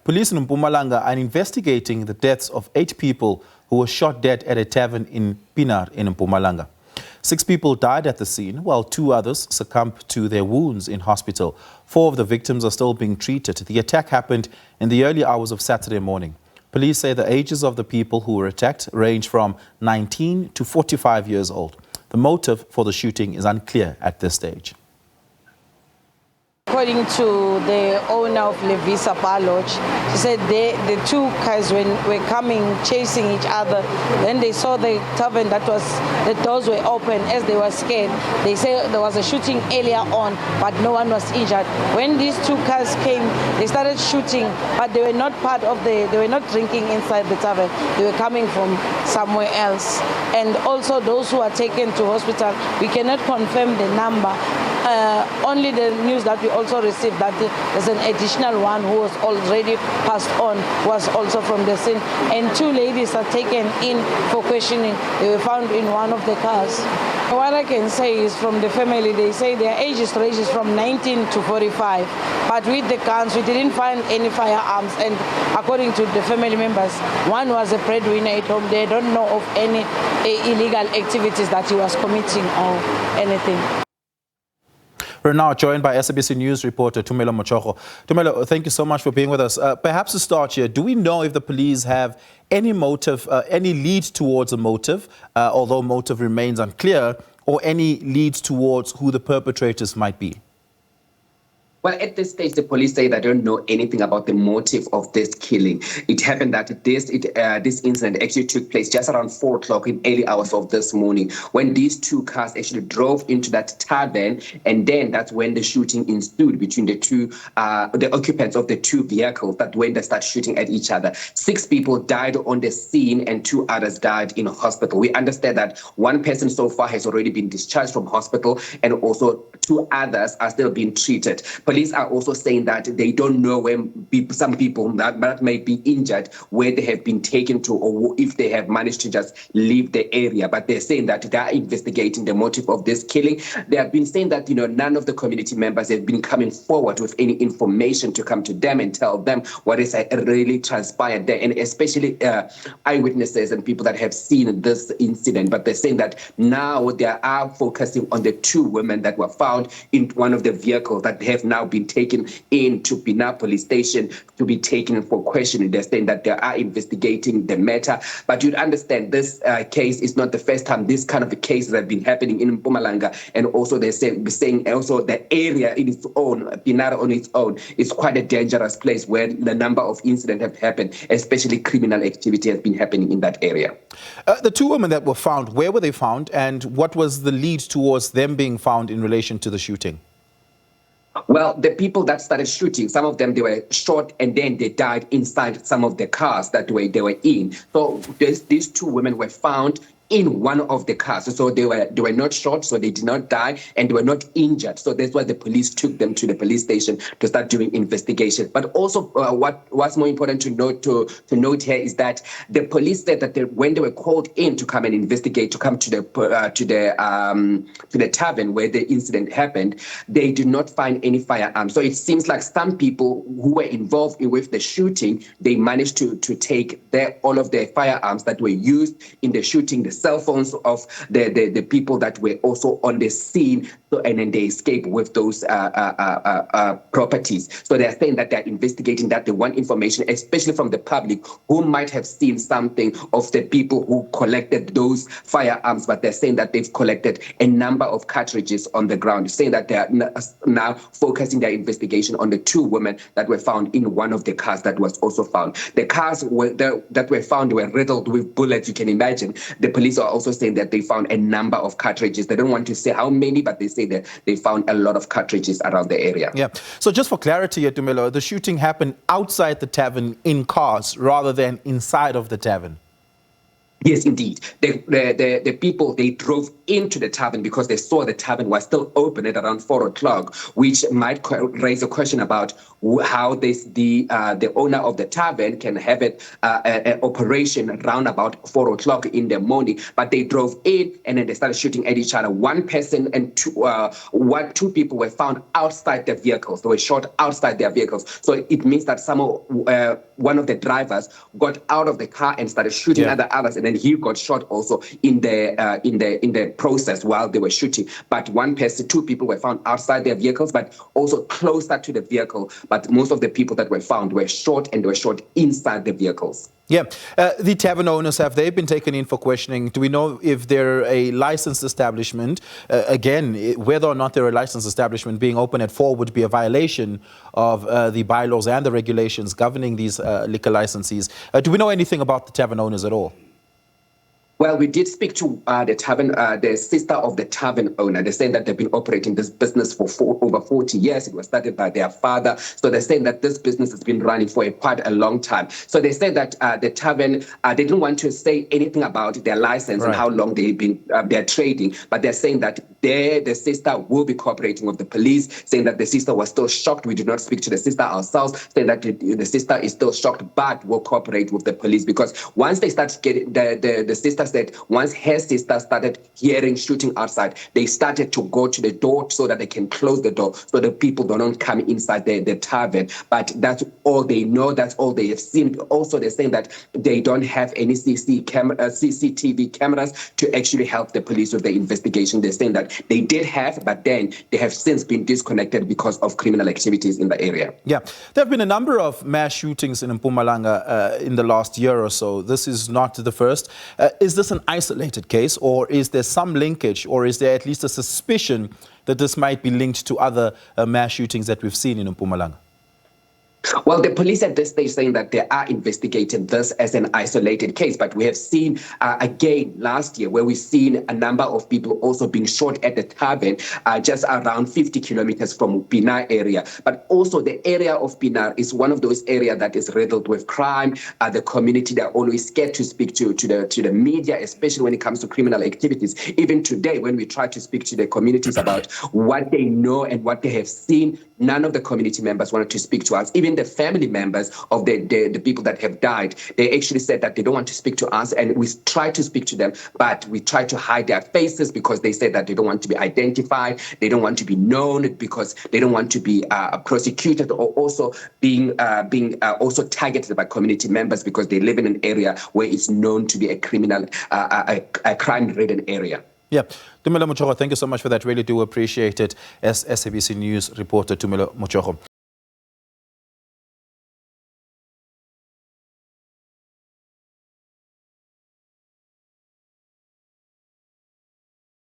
Police in Mpumalanga are investigating the deaths of 8 people who were shot dead at a tavern in Pienaar in Mpumalanga. 6 people died at the scene, while 2 others succumbed to their wounds in hospital. 4 of the victims are still being treated. The attack happened in the early hours of Saturday morning. Police say the ages of the people who were attacked range from 19 to 45 years old. The motive for the shooting is unclear at this stage. According to the owner of Levisa Bar Lodge, she said the 2 guys were coming, chasing each other. Then they saw the tavern the doors were open as they were scared. They say there was a shooting earlier on, but no one was injured. When these 2 cars came, they started shooting, but they were not they were not drinking inside the tavern. They were coming from somewhere else. And also those who are taken to hospital, we cannot confirm the number. Only the news that we also received that there's an additional one who was already passed on, was also from the scene. And 2 ladies are taken in for questioning. They were found in one of the cars. What I can say is from the family, they say their ages ranges from 19 to 45. But with the guns, we didn't find any firearms. And according to the family members, one was a breadwinner at home. They don't know of any illegal activities that he was committing or anything. We're now joined by SABC News reporter Tumelo Machogo. Tumelo, thank you so much for being with us. Perhaps to start here, do we know if the police have any motive, any lead towards a motive, although motive remains unclear, or any leads towards who the perpetrators might be? Well, at this stage, the police say they don't know anything about the motive of this killing. It happened that this incident actually took place just around 4 o'clock in early hours of this morning, when these 2 cars actually drove into that tavern, and then that's when the shooting ensued between the occupants of the 2 vehicles. That when they start shooting at each other. 6 people died on the scene and 2 others died in a hospital. We understand that 1 person so far has already been discharged from hospital, and also 2 others are still being treated. Police are also saying that they don't know when some people that may be injured, where they have been taken to, or if they have managed to just leave the area. But they're saying that they are investigating the motive of this killing. They have been saying that, none of the community members have been coming forward with any information to come to them and tell them what is really transpired there, and especially eyewitnesses and people that have seen this incident. But they're saying that now they are focusing on the 2 women that were found in one of the vehicles that have now been taken into Pienaar police station to be taken for questioning. They're saying that they are investigating the matter. But you'd understand this case is not the first time this kind of cases have been happening in Mpumalanga. And also they're saying also the area in its own, Pienaar on its own, is quite a dangerous place where the number of incidents have happened, especially criminal activity has been happening in that area. The 2 women that were found, where were they found, and what was the lead towards them being found in relation to the shooting? Well, the people that started shooting, some of them, they were shot and then they died inside some of the cars that they were in. So these 2 women were found in one of the cars. So they were not shot, so they did not die, and they were not injured. So that's why the police took them to the police station to start doing investigation. But also what's more important to note here is that the police said that when they were called in to come and investigate, to come to the tavern where the incident happened, they did not find any firearms. So it seems like some people who were involved with the shooting, they managed to take all of their firearms that were used in the shooting, the cell phones of the people that were also on the scene, and then they escape with those properties. So they're saying that they're investigating that. They want information, especially from the public, who might have seen something of the people who collected those firearms. But they're saying that they've collected a number of cartridges on the ground, saying that they're now focusing their investigation on the 2 women that were found in one of the cars that was also found. The cars that were found were riddled with bullets, you can imagine. The police are also saying that they found a number of cartridges. They don't want to say how many, but they say that they found a lot of cartridges around the area. Yeah. So just for clarity here, Tumelo, the shooting happened outside the tavern in cars rather than inside of the tavern? Yes, indeed. The people, they drove into the tavern because they saw the tavern was still open at around 4 o'clock, which might raise a question about how the owner of the tavern can have an operation around about 4 o'clock in the morning. But they drove in and then they started shooting at each other. One person and two people were found outside their vehicles. They were shot outside their vehicles. So it means that one of the drivers got out of the car and started shooting at the others, and then he got shot also in the process while they were shooting. But two people were found outside their vehicles, but also closer to the vehicle. But most of the people that were found were shot, and they were shot inside the vehicles. Yeah. The tavern owners, have they been taken in for questioning? Do we know if they're a licensed establishment? Again, whether or not they're a licensed establishment, being open at 4 would be a violation of the bylaws and the regulations governing these liquor licensees. Do we know anything about the tavern owners at all? Well, we did speak to the tavern, the sister of the tavern owner. They're saying that they've been operating this business for over 40 years. It was started by their father. So they're saying that this business has been running for quite a long time. So they said that the tavern, they didn't want to say anything about their license and how long they're trading. But they're saying that the sister will be cooperating with the police, saying that the sister was still shocked. We did not speak to the sister ourselves, saying that the sister is still shocked, but will cooperate with the police, because once they start getting, the sister said once her sister started hearing shooting outside, they started to go to the door so that they can close the door so the people don't come inside the tavern. But that's all they know, that's all they have seen. Also, they're saying that they don't have any CCTV cameras to actually help the police with the investigation. They're saying that they did have, but then they have since been disconnected because of criminal activities in the area. Yeah, there have been a number of mass shootings in Mpumalanga in the last year or so. This is not the first. Is this an isolated case, or is there some linkage, or is there at least a suspicion that this might be linked to other mass shootings that we've seen in Mpumalanga? Well, the police at this stage saying that they are investigating this as an isolated case, but we have seen again last year where we've seen a number of people also being shot at the tavern just around 50 kilometers from Pienaar area. But also the area of Pienaar is one of those areas that is riddled with crime. The community, they're always scared to speak to the media, especially when it comes to criminal activities. Even today, when we try to speak to the communities about what they know and what they have seen, none of the community members wanted to speak to us. Even the family members of the people that have died, they actually said that they don't want to speak to us, and we try to speak to them, but we try to hide their faces because they said that they don't want to be identified, they don't want to be known, because they don't want to be prosecuted, or also being also targeted by community members because they live in an area where it's known to be a criminal, a crime-ridden area. Yeah. Tumelo Machogo, thank you so much for that. Really do appreciate it. As SABC News reporter Tumelo Machogo.